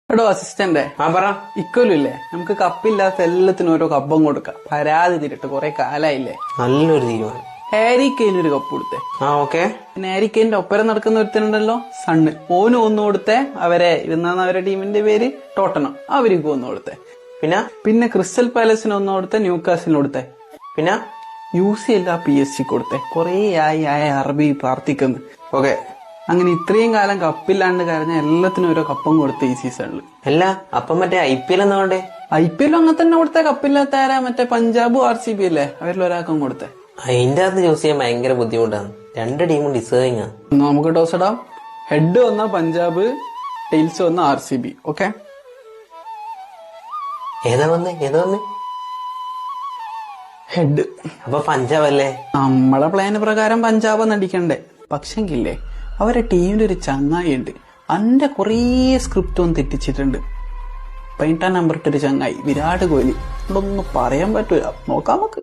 എടോ അസിസ്റ്റന്റ് പറ. ഇക്കൊല്ലം ഇല്ലേ നമുക്ക് കപ്പില്ലാത്ത എല്ലാത്തിനും ഓരോ കപ്പം കൊടുക്കാം. പരാതി തിരിട്ട് കുറെ കാലായില്ലേ. നല്ലൊരു തീരുമാനം. ഹാരി കെയിന് ഒരു കപ്പ് കൊടുത്തേ. ഓക്കെ. പിന്നെ ഹാരി കെയിന്റെ ഒപ്പരം നടക്കുന്ന ഒരുത്തനുണ്ടല്ലോ സണ്ണ്, ഓനും ഒന്ന് കൊടുത്തേ. അവരുടെ ടീമിന്റെ പേര് ടോട്ടനം, അവർക്ക് ഒന്ന് കൊടുത്തേ. പിന്നെ ക്രിസ്റ്റൽ പാലസിന് ഒന്ന് കൊടുത്തേ, ന്യൂകാസിന് കൊടുത്തേ. പിന്നെ UCL PSG കൊടുത്തേ. കൊറേ ആയി അറബി പ്രാർത്ഥിക്കുന്നു. ഓക്കെ. അങ്ങനെ ഇത്രയും കാലം കപ്പില്ലാണ്ട് കരഞ്ഞ എല്ലാത്തിനും ഓരോ കപ്പം കൊടുത്ത ഈ സീസണില്. അല്ല അപ്പം മറ്റേ IPL എന്നാ വേണ്ടേ? IPL അങ്ങനെ തന്നെ കൊടുത്തേ. കപ്പില്ലാത്ത ആരാ? മറ്റേ പഞ്ചാബും RCB അല്ലേ, അവരിൽ ഒരാൾക്കും കൊടുത്തേ. അതിന്റെ അകത്ത് ചൂസ് ചെയ്യാൻ ഭയങ്കര ബുദ്ധിമുട്ടാണ്. രണ്ട് ടീമും ഡിസേർവിംഗ് ആണ്. നമുക്ക് ടോസ് ഇടാം. ഹെഡ് വന്ന പഞ്ചാബ്, ടെയിൽസ് വന്ന RCB. ഓക്കെ, ഏതാ വന്ന് ഹെഡ്. അപ്പൊ പഞ്ചാബ് അല്ലേ? നമ്മളെ പ്ലാന് പ്രകാരം പഞ്ചാബ് നടിക്കണ്ടേ. പക്ഷെങ്കിലേ അവരെ ടീമിന്റെ ഒരു ചങ്ങായി ഉണ്ട്, അന്റെ കൊറേ സ്ക്രിപ്റ്റ് ഒന്ന് തെറ്റിച്ചിട്ടുണ്ട്. 15 നമ്പർ ഇട്ടൊരു ചങ്ങായി, വിരാട് കോഹ്ലി. ഇവിടെ ഒന്നും പറയാൻ പറ്റൂല. നോക്കാം നമുക്ക്.